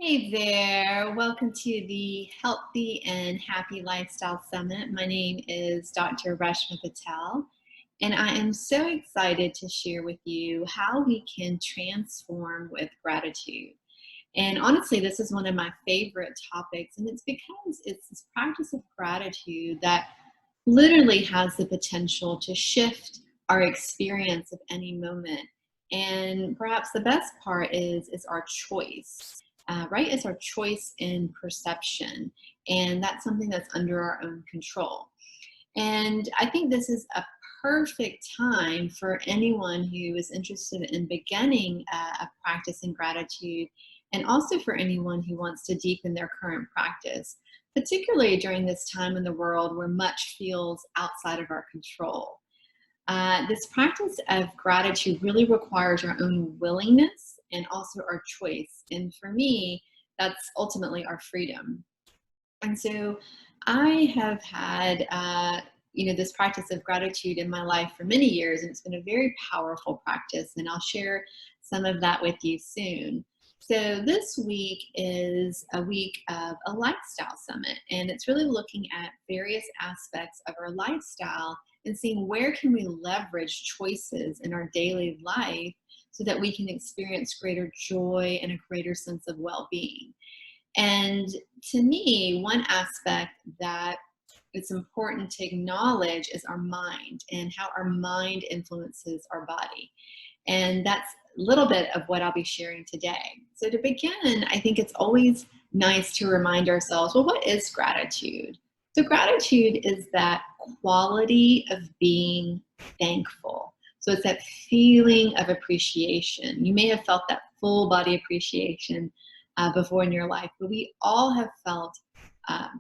Hey there, welcome to the Healthy and Happy Lifestyle Summit. My name is Dr. Reshma Patel, and I am so excited to share with you how we can transform with gratitude. And honestly, this is one of my favorite topics, and it's because it's this practice of gratitude that literally has the potential to shift our experience of any moment. And perhaps the best part is our choice, right? It's our choice in perception. And that's something that's under our own control. And I think this is a perfect time for anyone who is interested in beginning a practice in gratitude, and also for anyone who wants to deepen their current practice, particularly during this time in the world where much feels outside of our control. This practice of gratitude really requires our own willingness and also our choice. And for me, that's ultimately our freedom. And so I have had, this practice of gratitude in my life for many years, and it's been a very powerful practice. And I'll share some of that with you soon. So this week is a week of a lifestyle summit, and it's really looking at various aspects of our lifestyle and seeing where can we leverage choices in our daily life so that we can experience greater joy and a greater sense of well-being. And to me, one aspect that it's important to acknowledge is our mind and how our mind influences our body. And that's a little bit of what I'll be sharing today. So, to begin, I think it's always nice to remind ourselves, well, what is gratitude? So, gratitude is that quality of being thankful. So, it's that feeling of appreciation. You may have felt that full body appreciation before in your life, but we all have felt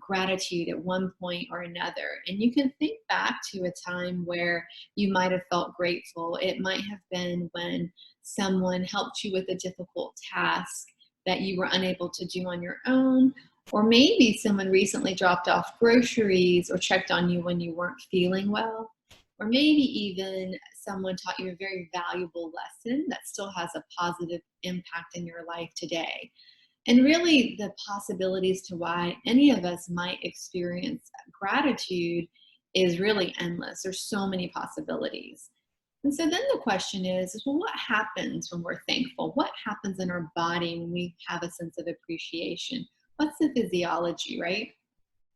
gratitude at one point or another. And you can think back to a time where you might have felt grateful. It might have been when someone helped you with a difficult task that you were unable to do on your own, or maybe someone recently dropped off groceries or checked on you when you weren't feeling well, or maybe even someone taught you a very valuable lesson that still has a positive impact in your life today. And really, the possibilities to why any of us might experience gratitude is really endless. There's so many possibilities. And so then the question is well, what happens when we're thankful? What happens in our body when we have a sense of appreciation? What's the physiology, right?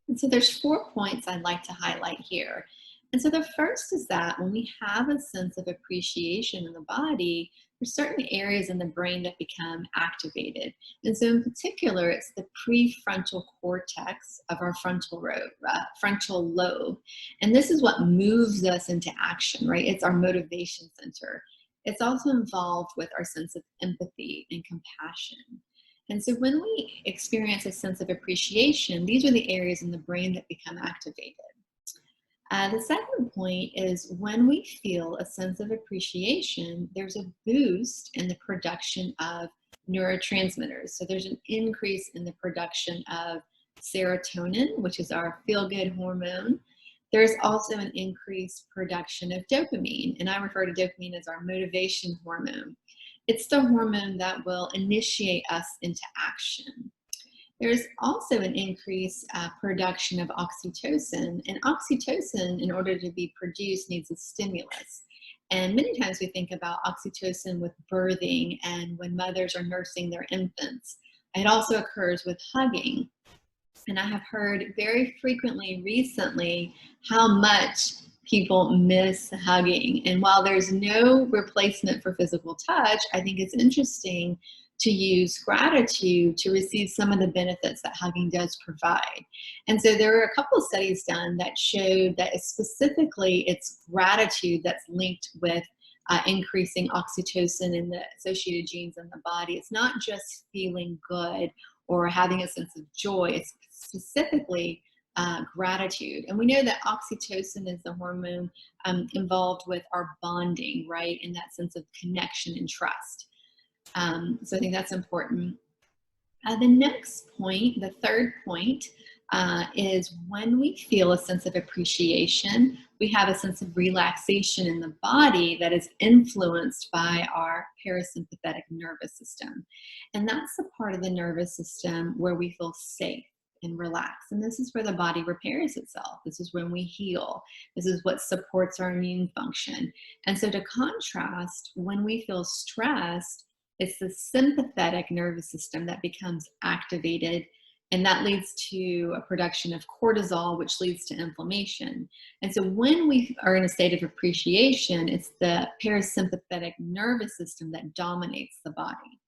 And so there's 4 points I'd like to highlight here. And so the first is that when we have a sense of appreciation in the body, there's certain areas in the brain that become activated. And so in particular, it's the prefrontal cortex of our frontal lobe. And this is what moves us into action, right? It's our motivation center. It's also involved with our sense of empathy and compassion. And so when we experience a sense of appreciation, these are the areas in the brain that become activated. The second point is when we feel a sense of appreciation, there's a boost in the production of neurotransmitters. So there's an increase in the production of serotonin, which is our feel-good hormone. There's also an increased production of dopamine, and I refer to dopamine as our motivation hormone. It's the hormone that will initiate us into action. There's also an increased production of oxytocin, and oxytocin, in order to be produced, needs a stimulus. And many times we think about oxytocin with birthing and when mothers are nursing their infants. It also occurs with hugging. And I have heard very frequently recently how much people miss hugging. And while there's no replacement for physical touch, I think it's interesting to use gratitude to receive some of the benefits that hugging does provide. And so there are a couple of studies done that showed that specifically it's gratitude that's linked with increasing oxytocin and the associated genes in the body. It's not just feeling good or having a sense of joy. It's specifically gratitude. And we know that oxytocin is the hormone involved with our bonding, right? And that sense of connection and trust. So I think that's important. The next point, the third point, is when we feel a sense of appreciation, we have a sense of relaxation in the body that is influenced by our parasympathetic nervous system. And that's the part of the nervous system where we feel safe and relaxed. And this is where the body repairs itself. This is when we heal. This is what supports our immune function. And so, to contrast, when we feel stressed, it's the sympathetic nervous system that becomes activated, and that leads to a production of cortisol, which leads to inflammation. And so when we are in a state of appreciation, it's the parasympathetic nervous system that dominates the body.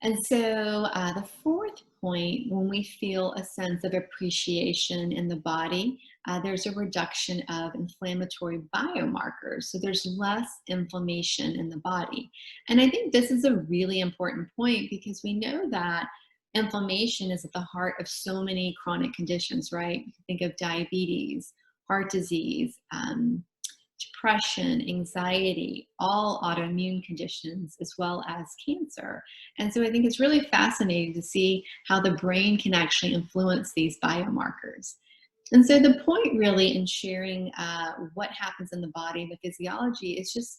And so the fourth point, when we feel a sense of appreciation in the body, there's a reduction of inflammatory biomarkers. So there's less inflammation in the body. And I think this is a really important point because we know that inflammation is at the heart of so many chronic conditions, right? You can think of diabetes, heart disease, depression, anxiety, all autoimmune conditions, as well as cancer. And so I think it's really fascinating to see how the brain can actually influence these biomarkers. And so the point really in sharing what happens in the body, the physiology, is just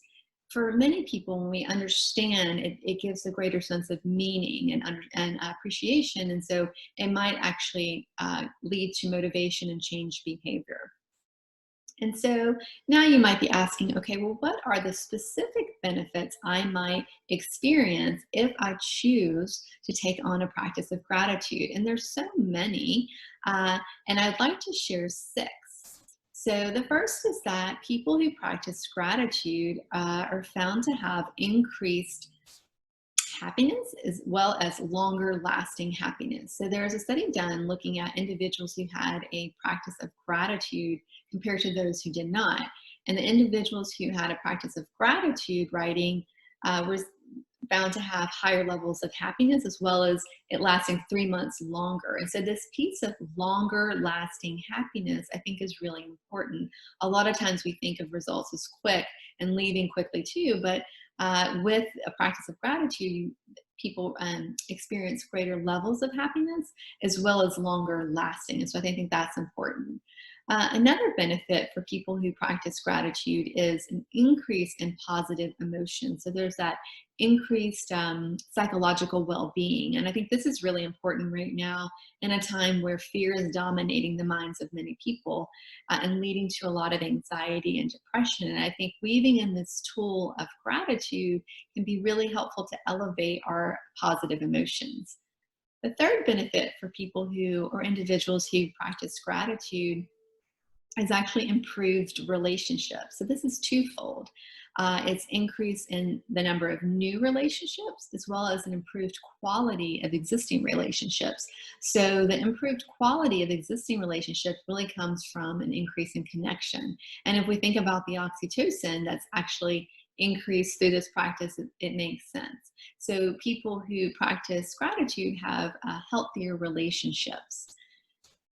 for many people, when we understand it, it gives a greater sense of meaning and appreciation. And so it might actually lead to motivation and change behavior. And so now you might be asking, okay, well, what are the specific benefits I might experience if I choose to take on a practice of gratitude? And there's so many, and I'd like to share 6. So the first is that people who practice gratitude are found to have increased happiness as well as longer lasting happiness. So there was a study done looking at individuals who had a practice of gratitude compared to those who did not. And the individuals who had a practice of gratitude writing was found to have higher levels of happiness, as well as it lasting 3 months longer. And so this piece of longer lasting happiness, I think, is really important. A lot of times we think of results as quick and leaving quickly too, but with a practice of gratitude, people experience greater levels of happiness as well as longer lasting. And so I think that's important. Another benefit for people who practice gratitude is an increase in positive emotions. So there's that increased psychological well-being. And I think this is really important right now in a time where fear is dominating the minds of many people and leading to a lot of anxiety and depression. And I think weaving in this tool of gratitude can be really helpful to elevate our positive emotions. The third benefit for people who or individuals who practice gratitude is actually improved relationships. So this is twofold. It's increase in the number of new relationships as well as an improved quality of existing relationships. So the improved quality of existing relationships really comes from an increase in connection. And if we think about the oxytocin that's actually increased through this practice, it makes sense. So people who practice gratitude have healthier relationships.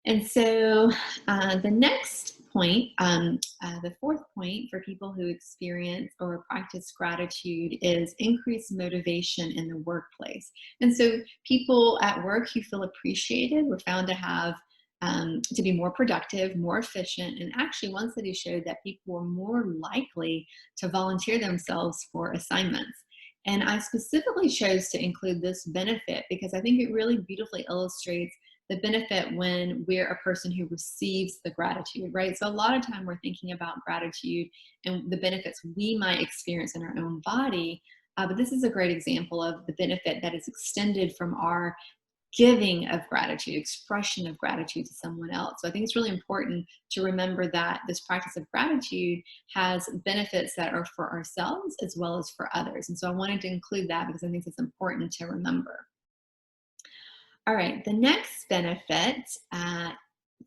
And so the next point, the fourth point for people who experience or practice gratitude is increased motivation in the workplace. And so people at work who feel appreciated were found to have to be more productive, more efficient, and actually one study showed that people were more likely to volunteer themselves for assignments. And I specifically chose to include this benefit because I think it really beautifully illustrates the benefit when we're a person who receives the gratitude, right? So a lot of time we're thinking about gratitude and the benefits we might experience in our own body, but this is a great example of the benefit that is extended from our giving of gratitude, expression of gratitude to someone else. So I think it's really important to remember that this practice of gratitude has benefits that are for ourselves as well as for others. And so I wanted to include that because I think it's important to remember. All right, the next benefit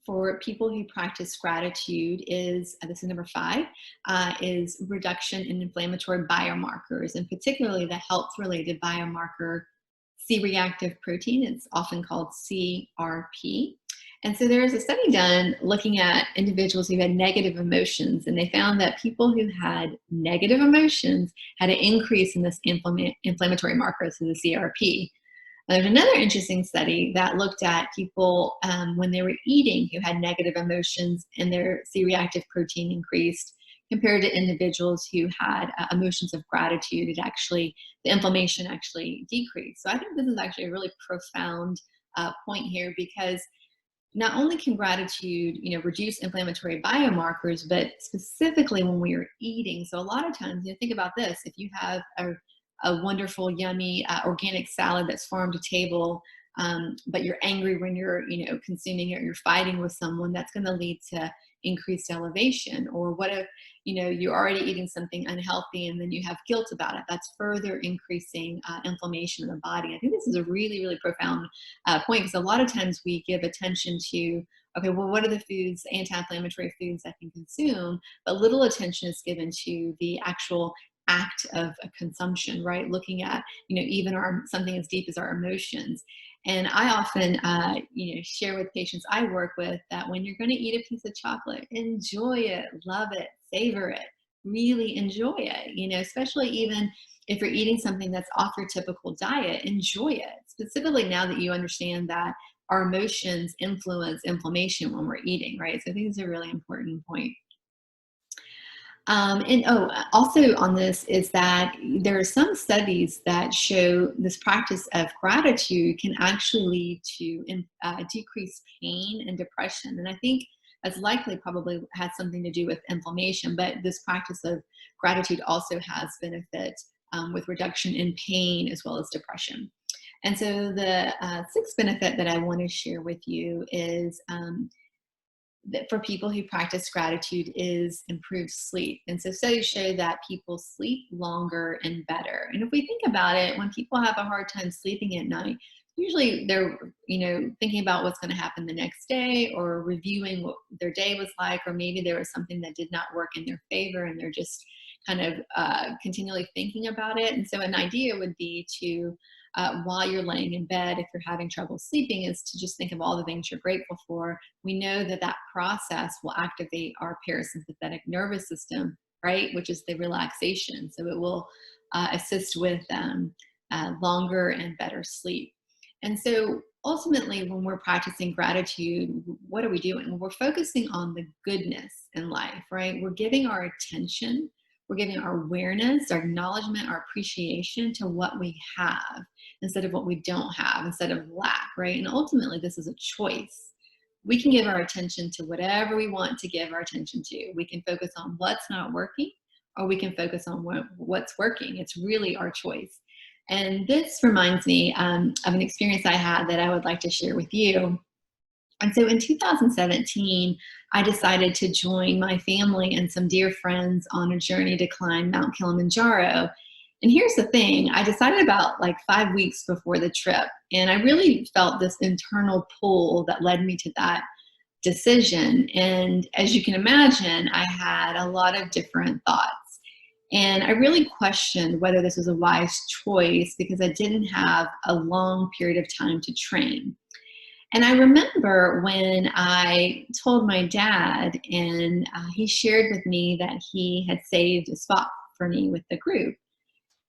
for people who practice gratitude is, this is number 5, is reduction in inflammatory biomarkers, and particularly the health-related biomarker C-reactive protein. It's often called CRP. And so there was a study done looking at individuals who had negative emotions, and they found that people who had negative emotions had an increase in this inflammatory marker, so the CRP. There's another interesting study that looked at people when they were eating who had negative emotions and their C-reactive protein increased compared to individuals who had emotions of gratitude. The inflammation actually decreased. So I think this is actually a really profound point here, because not only can gratitude, reduce inflammatory biomarkers, but specifically when we are eating. So a lot of times, think about this: if you have a wonderful, yummy organic salad that's farm to table, but you're angry when you're, consuming it, or you're fighting with someone, that's going to lead to increased elevation. Or what if, you're already eating something unhealthy and then you have guilt about it? That's further increasing inflammation in the body. I think this is a really, really profound point, because a lot of times we give attention to, okay, well, what are the foods, anti-inflammatory foods I can consume? But little attention is given to the actual act of a consumption, right? Looking at, even something as deep as our emotions. And I often, share with patients I work with that when you're going to eat a piece of chocolate, enjoy it, love it, savor it, really enjoy it, especially even if you're eating something that's off your typical diet, enjoy it. Specifically now that you understand that our emotions influence inflammation when we're eating, right? So I think it's a really important point. Also on this is that there are some studies that show this practice of gratitude can actually lead to decreased pain and depression. And I think that's likely probably has something to do with inflammation, but this practice of gratitude also has benefits with reduction in pain as well as depression. And so the sixth benefit that I want to share with you is that for people who practice gratitude is improved sleep. And so studies show that people sleep longer and better. And if we think about it, when people have a hard time sleeping at night, usually they're, thinking about what's going to happen the next day, or reviewing what their day was like, or maybe there was something that did not work in their favor and they're just kind of continually thinking about it. And so an idea would be to, while you're laying in bed, if you're having trouble sleeping, is to just think of all the things you're grateful for. We know that that process will activate our parasympathetic nervous system, right, which is the relaxation. So it will assist with longer and better sleep. And so ultimately, when we're practicing gratitude, what are we doing? Well, we're focusing on the goodness in life, right? We're giving our attention, we're giving our awareness, our acknowledgement, our appreciation to what we have instead of what we don't have, instead of lack, right? And ultimately, this is a choice. We can give our attention to whatever we want to give our attention to. We can focus on what's not working, or we can focus on what's working. It's really our choice. And this reminds me of an experience I had that I would like to share with you. And so in 2017, I decided to join my family and some dear friends on a journey to climb Mount Kilimanjaro. And here's the thing: I decided about like 5 weeks before the trip, and I really felt this internal pull that led me to that decision. And as you can imagine, I had a lot of different thoughts. And I really questioned whether this was a wise choice, because I didn't have a long period of time to train. And I remember when I told my dad, and he shared with me that he had saved a spot for me with the group.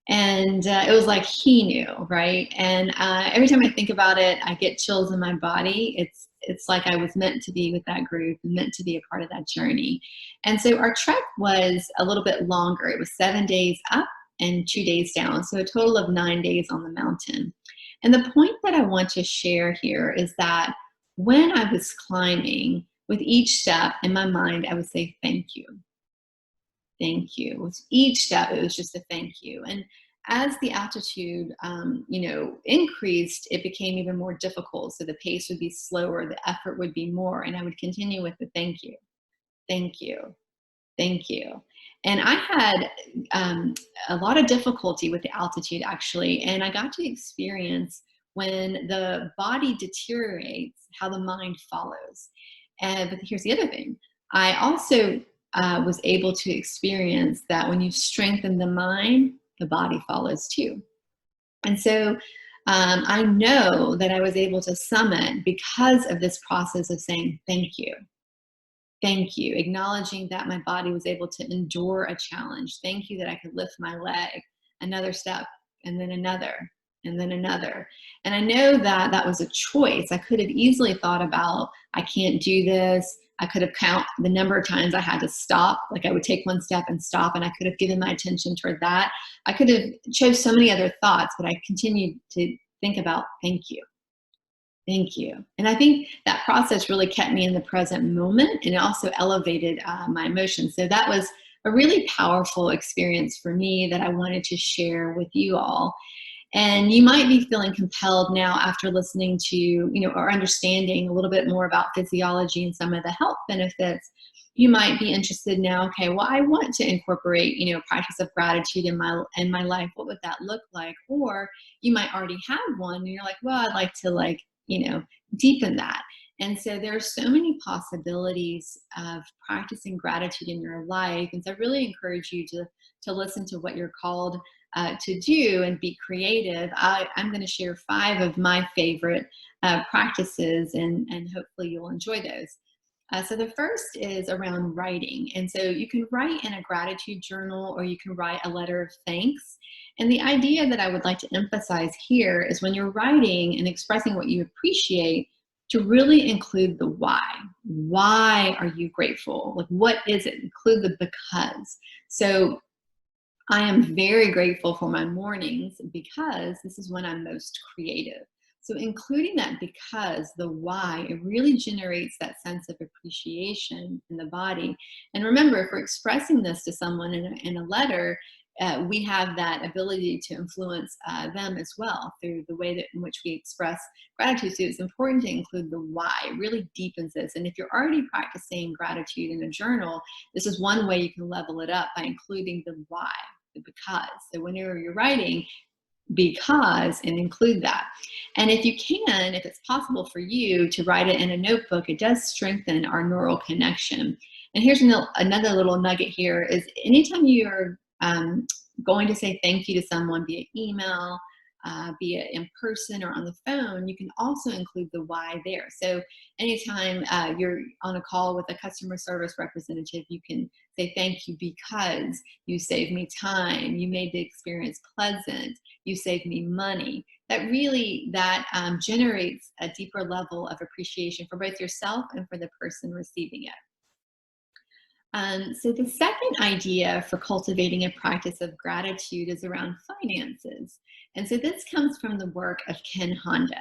And it was like he knew, right? And every time I think about it, I get chills in my body. It's like I was meant to be with that group and meant to be a part of that journey. And so our trek was a little bit longer. It was 7 days up and 2 days down, so a total of 9 days on the mountain. And the point that I want to share here is that when I was climbing, with each step in my mind, I would say, thank you. Thank you. With each step, it was just a thank you. And as the altitude, increased, it became even more difficult. So the pace would be slower, the effort would be more, and I would continue with the thank you, thank you, thank you. And I had a lot of difficulty with the altitude, actually, and I got to experience when the body deteriorates, how the mind follows. But here's the other thing: I also was able to experience that when you strengthen the mind, the body follows too. And so I know that I was able to summit because of this process of saying thank you. Thank you, acknowledging that my body was able to endure a challenge. Thank you that I could lift my leg another step and then another. and then another. And I know that that was a choice. I could have easily thought about, I can't do this. I could have count the number of times I had to stop. Like I would take one step and stop, and I could have given my attention toward that. I could have chose so many other thoughts, but I continued to think about, thank you. Thank you. And I think that process really kept me in the present moment, and it also elevated my emotions. So that was a really powerful experience for me that I wanted to share with you all. And you might be feeling compelled now after listening to, or understanding a little bit more about physiology and some of the health benefits. You might be interested now, okay, well, I want to incorporate, practice of gratitude in my life. What would that look like? Or you might already have one and you're like, well, I'd like to deepen that. And so there are so many possibilities of practicing gratitude in your life. And so I really encourage you to listen to what you're called to do and be creative. I'm going to share 5 of my favorite practices, and hopefully you'll enjoy those. So the first is around writing. And so you can write in a gratitude journal, or you can write a letter of thanks. And the idea that I would like to emphasize here is when you're writing and expressing what you appreciate, to really include the why. Why are you grateful? Like, what is it? Include the because. So I am very grateful for my mornings because this is when I'm most creative. So including that because, the why, it really generates that sense of appreciation in the body. And remember, if we're expressing this to someone in a letter, we have that ability to influence them as well through the way that in which we express gratitude. So it's important to include the why. It really deepens this. And if you're already practicing gratitude in a journal, this is one way you can level it up by including the why, the because. So whenever you're writing, because, and include that. And if you can, if it's possible for you to write it in a notebook, it does strengthen our neural connection. And here's another little nugget here is anytime you're going to say thank you to someone via email, be it in person or on the phone, you can also include the why there. So anytime you're on a call with a customer service representative, you can say thank you because you saved me time, you made the experience pleasant, you saved me money. That really generates a deeper level of appreciation for both yourself and for the person receiving it. So the second idea for cultivating a practice of gratitude is around finances. And so this comes from the work of Ken Honda.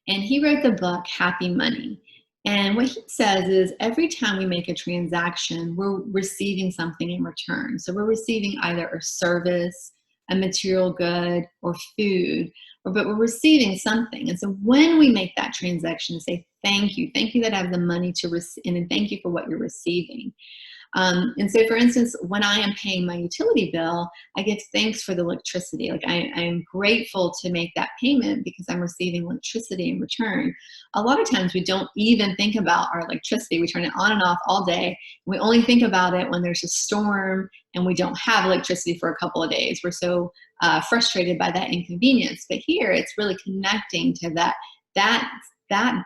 And he wrote the book, Happy Money. And what he says is every time we make a transaction, we're receiving something in return. So we're receiving either a service, a material good, or food, but we're receiving something. And so when we make that transaction, say thank you that I have the money to receive, and thank you for what you're receiving. And so, for instance, when I am paying my utility bill, I give thanks for the electricity. Like I'm grateful to make that payment because I'm receiving electricity in return. A lot of times we don't even think about our electricity. We turn it on and off all day. We only think about it when there's a storm and we don't have electricity for a couple of days. We're so frustrated by that inconvenience. But here it's really connecting to that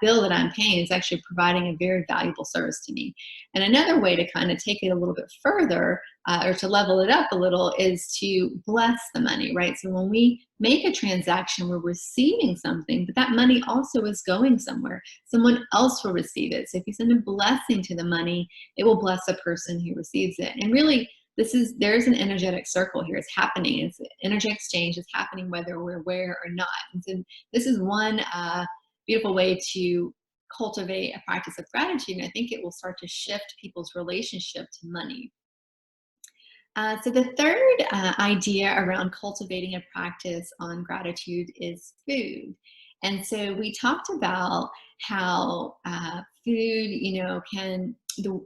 bill that I'm paying is actually providing a very valuable service to me. And another way to kind of take it a little bit further or to level it up a little is to bless the money, right? So when we make a transaction, we're receiving something, but that money also is going somewhere. Someone else will receive it. So if you send a blessing to the money, it will bless the person who receives it. And really, there's an energetic circle here. It's happening. It's energy exchange. It's happening whether we're aware or not. And so this is one beautiful way to cultivate a practice of gratitude. And I think it will start to shift people's relationship to money. So the third idea around cultivating a practice on gratitude is food. And so we talked about how food,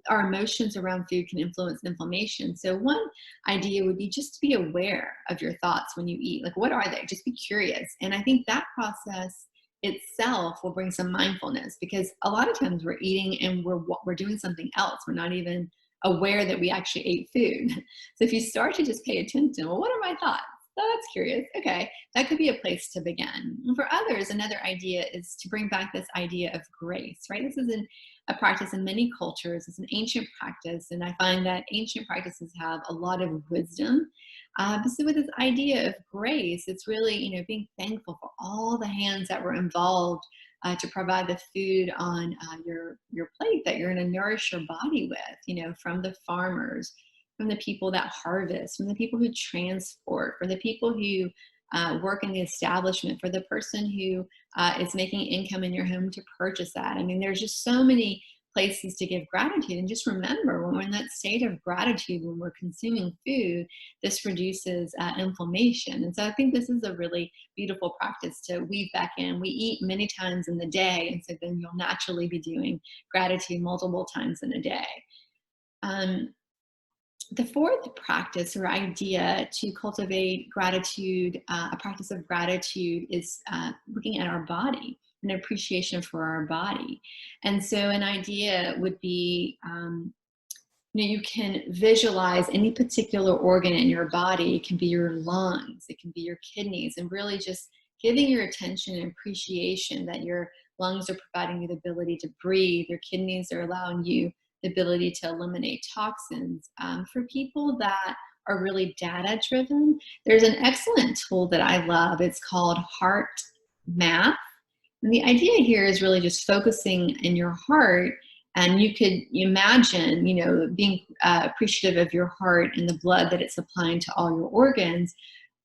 our emotions around food can influence inflammation. So one idea would be just to be aware of your thoughts when you eat. Like, what are they? Just be curious. And I think that process itself will bring some mindfulness, because a lot of times we're eating and we're doing something else. We're not even aware that we actually ate food. So if you start to just pay attention, well, what are my thoughts? Oh, that's curious. Okay, that could be a place to begin. And for others, another idea is to bring back this idea of grace, right? This is a practice in many cultures. It's an ancient practice, and I find that ancient practices have a lot of wisdom. So with this idea of grace, it's really, being thankful for all the hands that were involved to provide the food on your plate that you're going to nourish your body with. From the farmers, from the people that harvest, from the people who transport, for the people who work in the establishment, for the person who is making income in your home to purchase that. I mean, there's just so many places to give gratitude. And just remember, when we're in that state of gratitude, when we're consuming food, this reduces inflammation. And so I think this is a really beautiful practice to weave back in. We eat many times in the day, and so then you'll naturally be doing gratitude multiple times in a day. The fourth practice or idea to cultivate gratitude, a practice of gratitude, is looking at our body, an appreciation for our body. And so an idea would be, you can visualize any particular organ in your body. It can be your lungs, it can be your kidneys, and really just giving your attention and appreciation that your lungs are providing you the ability to breathe, your kidneys are allowing you the ability to eliminate toxins. For people that are really data driven, there's an excellent tool that I love. It's called Heart Math. And the idea here is really just focusing in your heart. And you could imagine, being appreciative of your heart and the blood that it's supplying to all your organs.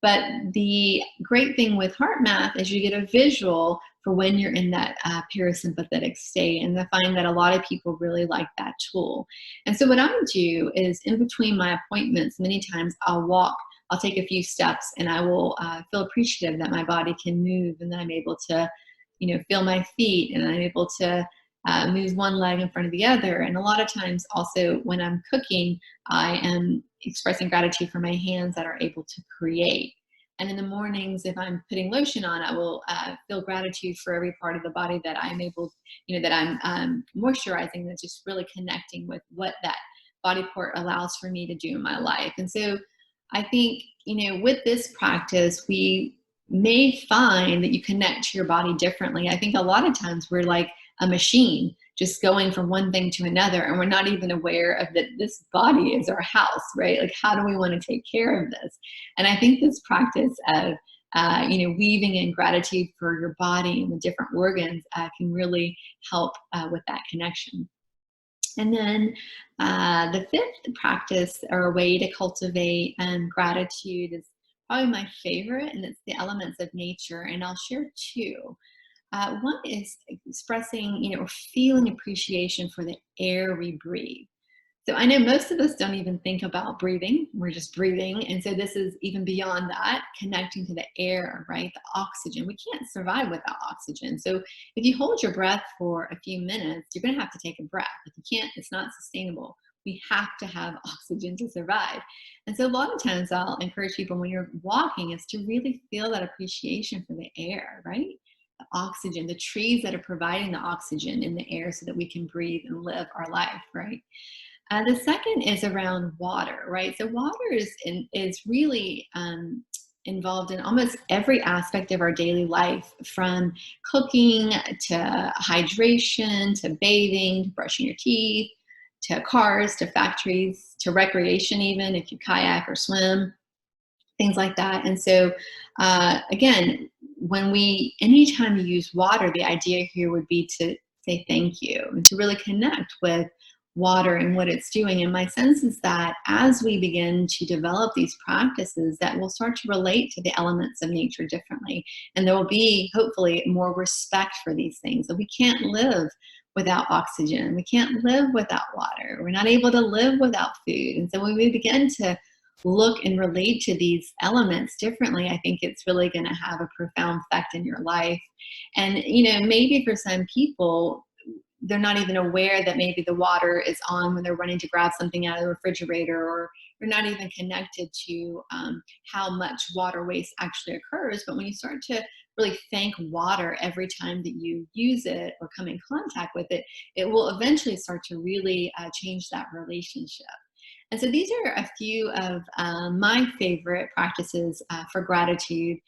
But the great thing with Heart Math is you get a visual for when you're in that parasympathetic state. And I find that a lot of people really like that tool. And so what I do is, in between my appointments, many times I'll take a few steps, and I will feel appreciative that my body can move, and that I'm able to, feel my feet, and I'm able to move one leg in front of the other. And a lot of times also when I'm cooking, I am expressing gratitude for my hands that are able to create. And in the mornings, if I'm putting lotion on, I will feel gratitude for every part of the body that I'm able, that I'm moisturizing, that's just really connecting with what that body part allows for me to do in my life. And so I think, with this practice, we may find that you connect to your body differently. I think a lot of times we're like a machine, just going from one thing to another, and we're not even aware of that this body is our house, right? Like, how do we want to take care of this? And I think this practice of weaving in gratitude for your body and the different organs can really help with that connection. And then the fifth practice or way to cultivate gratitude is probably my favorite, and it's the elements of nature. And I'll share two. One is expressing, or feeling appreciation for the air we breathe. So I know most of us don't even think about breathing. We're just breathing. And so this is even beyond that, connecting to the air, right? The oxygen. We can't survive without oxygen. So if you hold your breath for a few minutes, you're going to have to take a breath. If you can't, it's not sustainable. We have to have oxygen to survive. And so a lot of times I'll encourage people, when you're walking, is to really feel that appreciation for the air, right? The oxygen, the trees that are providing the oxygen in the air so that we can breathe and live our life, right? The second is around water, right? So water is really involved in almost every aspect of our daily life, from cooking to hydration, to bathing, to brushing your teeth, to cars, to factories, to recreation, even if you kayak or swim, things like that. And so, again, anytime you use water, the idea here would be to say thank you and to really connect with water and what it's doing. And my sense is that as we begin to develop these practices, that we'll start to relate to the elements of nature differently. And there will be, hopefully, more respect for these things. That we can't live without oxygen. We can't live without water. We're not able to live without food. And so when we begin to look and relate to these elements differently, I think it's really going to have a profound effect in your life. And, maybe for some people, they're not even aware that maybe the water is on when they're running to grab something out of the refrigerator, or they're not even connected to how much water waste actually occurs. But when you start to really thank water every time that you use it or come in contact with it, it will eventually start to really change that relationship. And so these are a few of my favorite practices for gratitude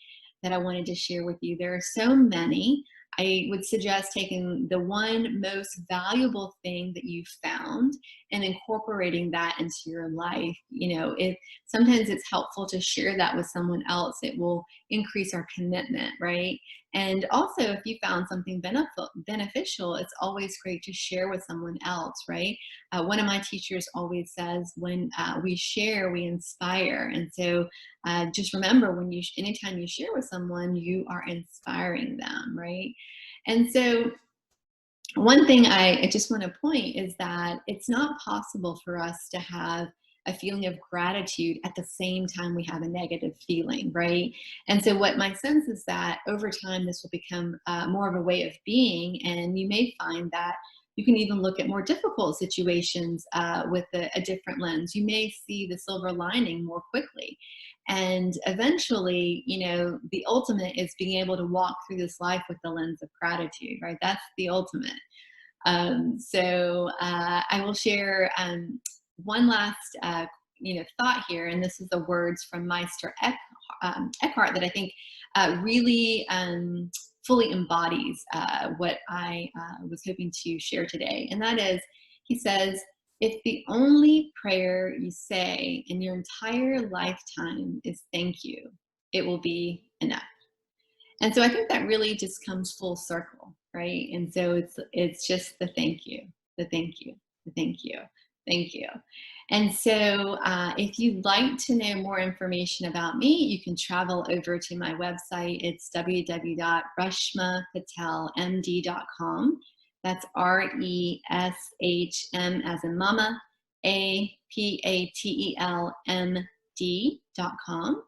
that I wanted to share with you. There are so many. I would suggest taking the one most valuable thing that you found and incorporating that into your life. If sometimes it's helpful to share that with someone else, it will increase our commitment, right? And also, if you found something beneficial, it's always great to share with someone else, right? One of my teachers always says, when we share, we inspire. And so just remember, anytime you share with someone, you are inspiring them, right? And so one thing I just want to point is that it's not possible for us to have a feeling of gratitude at the same time we have a negative feeling, right? And so, what my sense is that over time, this will become more of a way of being, and you may find that you can even look at more difficult situations with a different lens. You may see the silver lining more quickly. And eventually, the ultimate is being able to walk through this life with the lens of gratitude, right? That's the ultimate. I will share one last thought here, and this is the words from Meister Eckhart that I think really fully embodies what I was hoping to share today. And that is, he says, if the only prayer you say in your entire lifetime is thank you, it will be enough. And so I think that really just comes full circle, right? And so it's just the thank you, the thank you, the thank you, thank you. And so if you'd like to know more information about me, you can travel over to my website. It's www.reshmapatelmd.com. That's RESHM as in mama, APATELMD.com.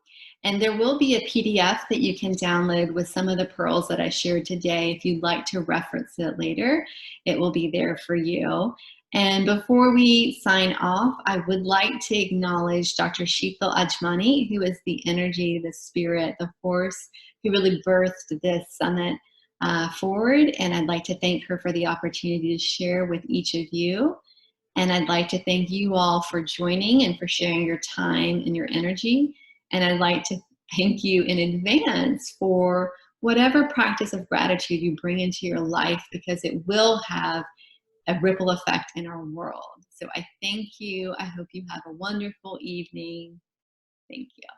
And there will be a PDF that you can download with some of the pearls that I shared today. If you'd like to reference it later, it will be there for you. And before we sign off, I would like to acknowledge Dr. Sheetal Ajmani, who is the energy, the spirit, the force, who really birthed this summit forward. And I'd like to thank her for the opportunity to share with each of you. And I'd like to thank you all for joining and for sharing your time and your energy. And I'd like to thank you in advance for whatever practice of gratitude you bring into your life, because it will have a ripple effect in our world. So I thank you. I hope you have a wonderful evening. Thank you.